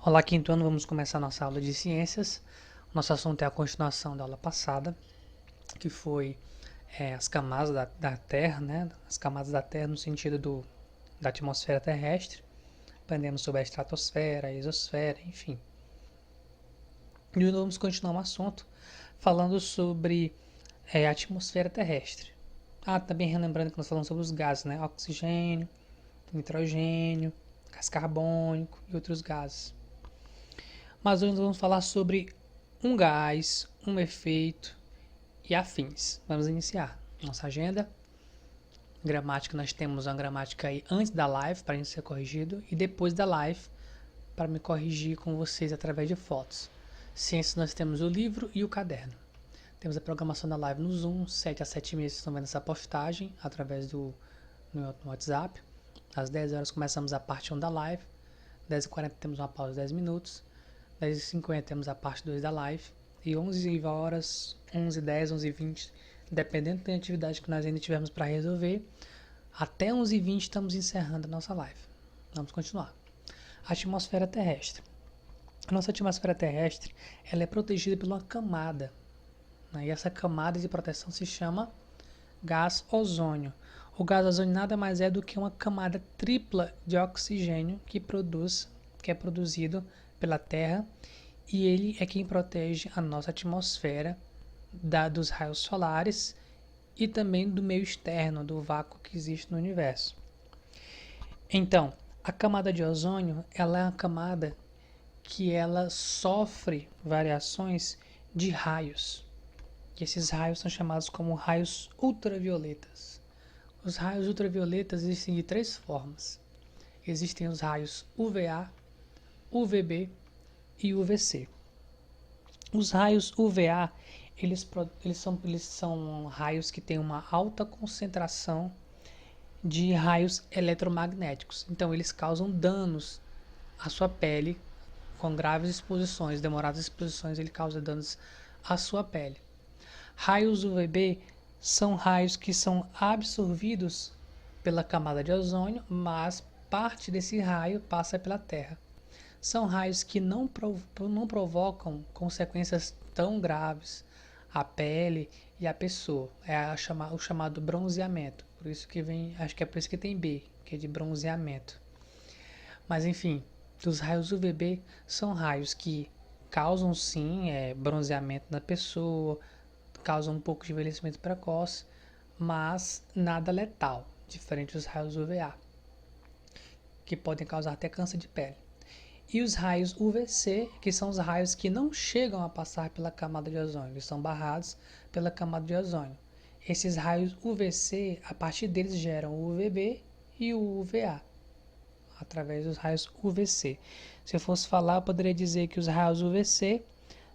Olá, quinto ano, vamos começar nossa aula de ciências. Nosso assunto é a continuação da aula passada, que foi as camadas da Terra, né? As camadas da Terra no sentido da atmosfera terrestre. Aprendemos sobre a estratosfera, a exosfera, enfim. E hoje vamos continuar um assunto falando sobre a atmosfera terrestre. Também relembrando que nós falamos sobre os gases, né? Oxigênio, nitrogênio, gás carbônico e outros gases. Mas hoje nós vamos falar sobre um gás, um efeito e afins. Vamos iniciar nossa agenda. Gramática, nós temos uma gramática aí antes da live para a gente ser corrigido e depois da live para me corrigir com vocês através de fotos. Ciências, nós temos o livro e o caderno. Temos a programação da live no Zoom, 7 a 7 meses estão vendo essa postagem através do no WhatsApp. Às 10 horas começamos a parte 1 da live. 10h40 temos uma pausa de 10 minutos. 10h50 temos a parte 2 da live. E 11 horas, 11h10, 11h20, dependendo da atividade que nós ainda tivermos para resolver, até 11h20 estamos encerrando a nossa live. Vamos continuar. Atmosfera terrestre. A nossa atmosfera terrestre ela é protegida por uma camada. E essa camada de proteção se chama gás ozônio. O gás ozônio nada mais é do que uma camada tripla de oxigênio que é produzido pela Terra, e ele é quem protege a nossa atmosfera dos raios solares e também do meio externo, do vácuo que existe no universo. Então, a camada de ozônio ela é uma camada que ela sofre variações de raios. E esses raios são chamados como raios ultravioletas. Os raios ultravioletas existem de três formas. Existem os raios UVA, UVB e UVC. Os raios UVA, eles são raios que têm uma alta concentração de raios eletromagnéticos. Então, eles causam danos à sua pele com graves exposições, demoradas exposições, ele causa danos à sua pele. Raios UVB são raios que são absorvidos pela camada de ozônio, mas parte desse raio passa pela Terra. São raios que não provocam consequências tão graves à pele e à pessoa. É o chamado bronzeamento. Por isso que vem, acho que é por isso que tem B, que é de bronzeamento. Mas enfim, os raios UVB são raios que causam sim bronzeamento na pessoa, causam um pouco de envelhecimento precoce, mas nada letal, diferente dos raios UVA, que podem causar até câncer de pele. E os raios UVC, que são os raios que não chegam a passar pela camada de ozônio, eles são barrados pela camada de ozônio. Esses raios UVC, a partir deles geram o UVB e o UVA, através dos raios UVC. Se eu fosse falar, eu poderia dizer que os raios UVC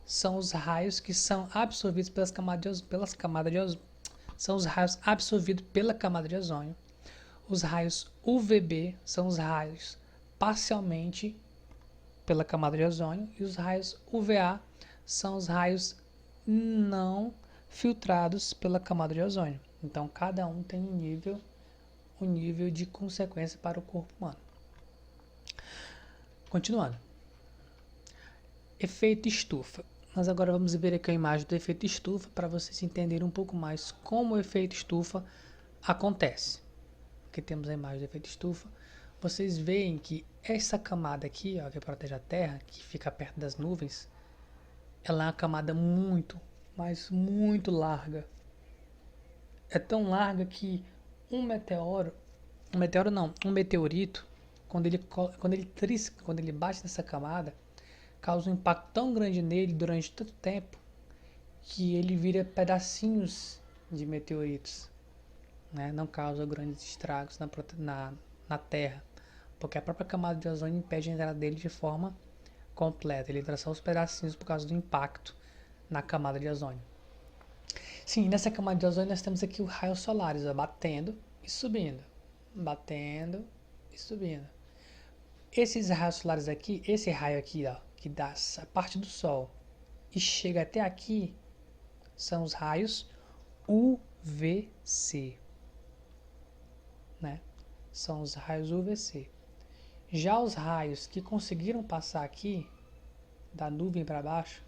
são os raios que são absorvidos pelas camadas de ozônio. São os raios absorvidos pela camada de ozônio. Os raios UVB são os raios parcialmente pela camada de ozônio, e os raios UVA são os raios não filtrados pela camada de ozônio. Então, cada um tem um nível de consequência para o corpo humano. Continuando. Efeito estufa. Nós agora vamos ver aqui a imagem do efeito estufa para vocês entenderem um pouco mais como o efeito estufa acontece. Aqui temos a imagem do efeito estufa. Vocês veem que essa camada aqui, ó, que protege a Terra, que fica perto das nuvens, ela é uma camada muito, mas muito larga. É tão larga que um meteorito, quando ele bate nessa camada, causa um impacto tão grande nele durante tanto tempo que ele vira pedacinhos de meteoritos, né? Não causa grandes estragos na Terra, porque a própria camada de ozônio impede a entrada dele de forma completa. Ele entra só os pedacinhos por causa do impacto na camada de ozônio. Sim, nessa camada de ozônio nós temos aqui os raios solares, ó, batendo e subindo. Batendo e subindo. Esses raios solares aqui, esse raio aqui, ó, que dá a parte do Sol e chega até aqui, são os raios UVC, né? São os raios UVC. Já os raios que conseguiram passar aqui, da nuvem para baixo,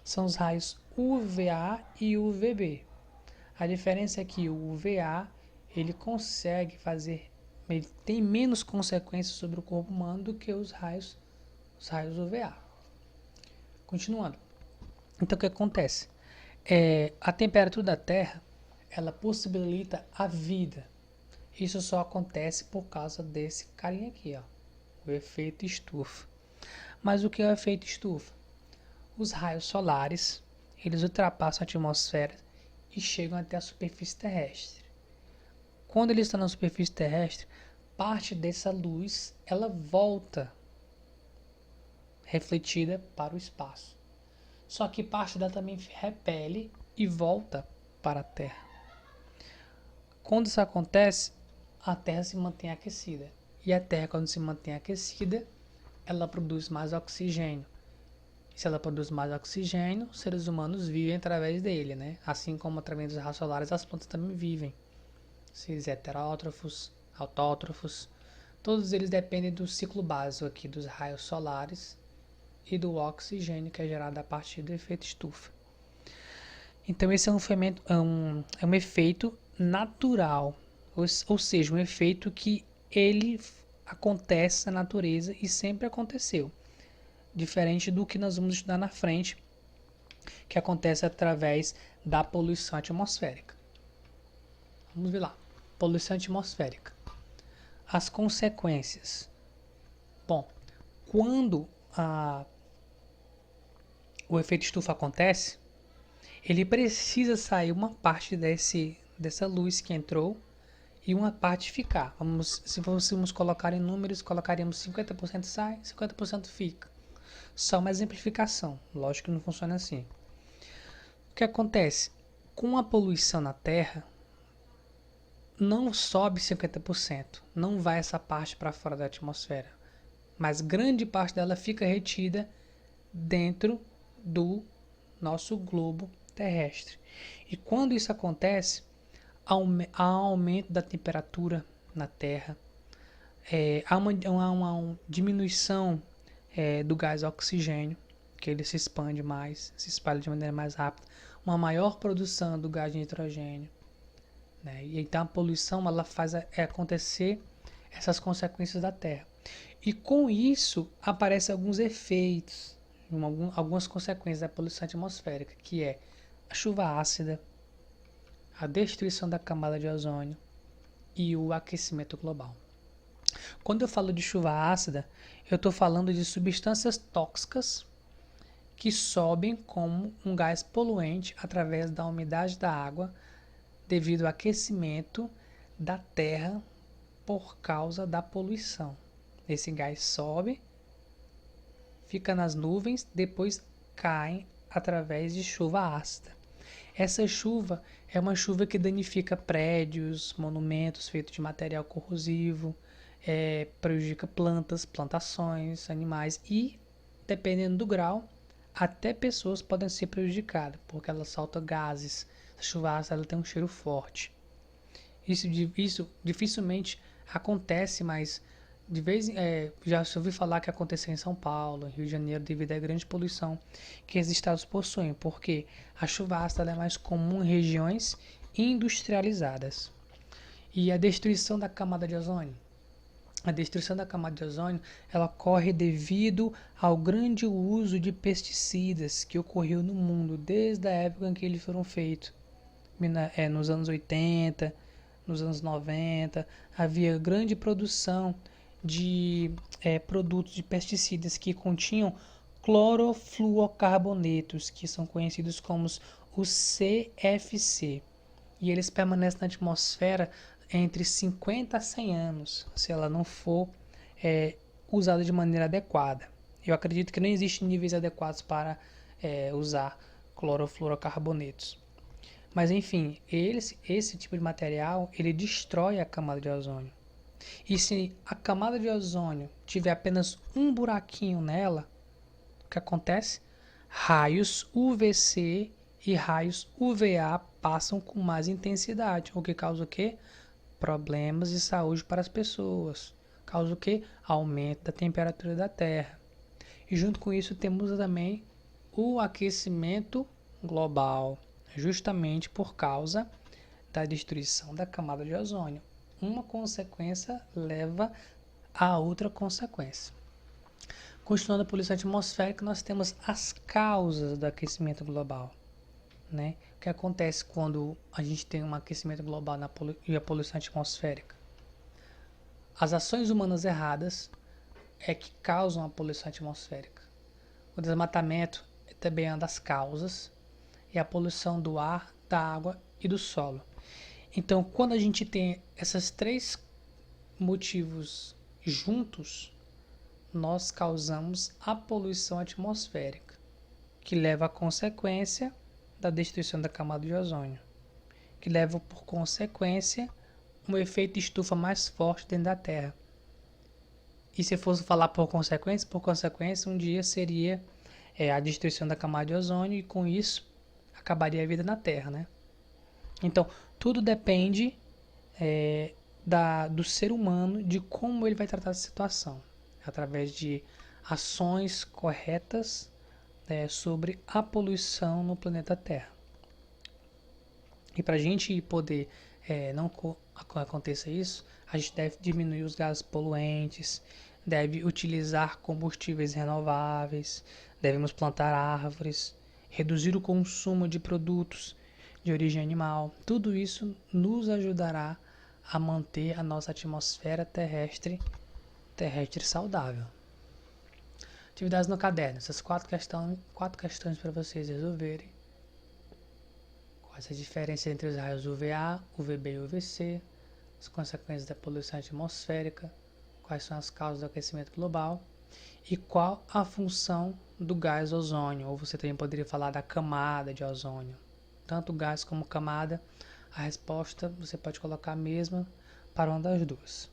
são os raios UVA e UVB. A diferença é que o UVA, ele consegue fazer, ele tem menos consequências sobre o corpo humano do que os raios UVA. Continuando. Então, o que acontece? A temperatura da Terra, ela possibilita a vida. Isso só acontece por causa desse carinha aqui, ó, o efeito estufa. Mas o que é o efeito estufa? Os raios solares, eles ultrapassam a atmosfera e chegam até a superfície terrestre. Quando eles estão na superfície terrestre, parte dessa luz, ela volta refletida para o espaço. Só que parte dela também repele e volta para a Terra. Quando isso acontece, a Terra se mantém aquecida. E a Terra, quando se mantém aquecida, ela produz mais oxigênio. E se ela produz mais oxigênio, os seres humanos vivem através dele, né? Assim como através dos raios solares, as plantas também vivem. Seres heterótrofos, autótrofos, todos eles dependem do ciclo básico aqui dos raios solares e do oxigênio que é gerado a partir do efeito estufa. Então esse é um efeito natural, ou seja, um efeito que ele acontece na natureza e sempre aconteceu. Diferente do que nós vamos estudar na frente, que acontece através da poluição atmosférica. Vamos ver lá. Poluição atmosférica. As consequências. Bom, quando o efeito estufa acontece, ele precisa sair uma parte dessa luz que entrou e uma parte ficar. Se fôssemos colocar em números, colocaríamos 50% sai, 50% fica. Só uma exemplificação. Lógico que não funciona assim. O que acontece? Com a poluição na Terra, não sobe 50%. Não vai essa parte para fora da atmosfera. Mas grande parte dela fica retida dentro do nosso globo terrestre. E quando isso acontece, há um aumento da temperatura na Terra, há uma diminuição do gás oxigênio, que ele se expande mais, se espalha de maneira mais rápida, uma maior produção do gás de nitrogênio, né? E então a poluição ela faz acontecer essas consequências da Terra. E com isso aparecem alguns efeitos, algumas consequências da poluição atmosférica, que é a chuva ácida, a destruição da camada de ozônio e o aquecimento global. Quando eu falo de chuva ácida, eu estou falando de substâncias tóxicas que sobem como um gás poluente através da umidade da água devido ao aquecimento da terra por causa da poluição. Esse gás sobe, fica nas nuvens, depois cai através de chuva ácida. Essa chuva é uma chuva que danifica prédios, monumentos feitos de material corrosivo, prejudica plantas, plantações, animais e, dependendo do grau, até pessoas podem ser prejudicadas, porque ela solta gases. A chuva ácida ela tem um cheiro forte. Isso dificilmente acontece, mas já se ouvi falar que aconteceu em São Paulo, Rio de Janeiro, devido à grande poluição que esses estados possuem, porque a chuva ácida é mais comum em regiões industrializadas. E a destruição da camada de ozônio? A destruição da camada de ozônio ela ocorre devido ao grande uso de pesticidas que ocorreu no mundo desde a época em que eles foram feitos. Nos anos 80, nos anos 90, havia grande produção de produtos de pesticidas que continham clorofluorcarbonetos, que são conhecidos como os CFC. E eles permanecem na atmosfera entre 50 a 100 anos, se ela não for usada de maneira adequada. Eu acredito que não existem níveis adequados para usar clorofluorcarbonetos. Mas enfim, esse tipo de material ele destrói a camada de ozônio. E se a camada de ozônio tiver apenas um buraquinho nela, o que acontece? Raios UVC e raios UVA passam com mais intensidade, o que causa o quê? Problemas de saúde para as pessoas, causa o quê? Aumento da temperatura da Terra. E junto com isso temos também o aquecimento global, justamente por causa da destruição da camada de ozônio. Uma consequência leva a outra consequência. Continuando a poluição atmosférica, nós temos as causas do aquecimento global. Né? O que acontece quando a gente tem um aquecimento global e a poluição atmosférica? As ações humanas erradas é que causam a poluição atmosférica. O desmatamento é também uma das causas e a poluição do ar, da água e do solo. Então, quando a gente tem esses três motivos juntos, nós causamos a poluição atmosférica, que leva à consequência da destruição da camada de ozônio, que leva por consequência um efeito estufa mais forte dentro da Terra. E se fosse falar por consequência, um dia seria a destruição da camada de ozônio e com isso acabaria a vida na Terra, né? Então, tudo depende do ser humano, de como ele vai tratar essa situação, através de ações corretas sobre a poluição no planeta Terra. E para a gente poder não aconteça isso, a gente deve diminuir os gases poluentes, deve utilizar combustíveis renováveis, devemos plantar árvores, reduzir o consumo de produtos de origem animal. Tudo isso nos ajudará a manter a nossa atmosfera terrestre saudável. Atividades no caderno. Essas quatro questões para vocês resolverem. Quais a diferença entre os raios UVA, UVB e UVC, as consequências da poluição atmosférica, quais são as causas do aquecimento global e qual a função do gás ozônio, ou você também poderia falar da camada de ozônio. Tanto gás como camada, a resposta você pode colocar a mesma para uma das duas.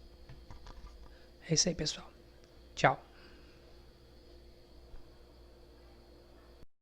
É isso aí, pessoal. Tchau.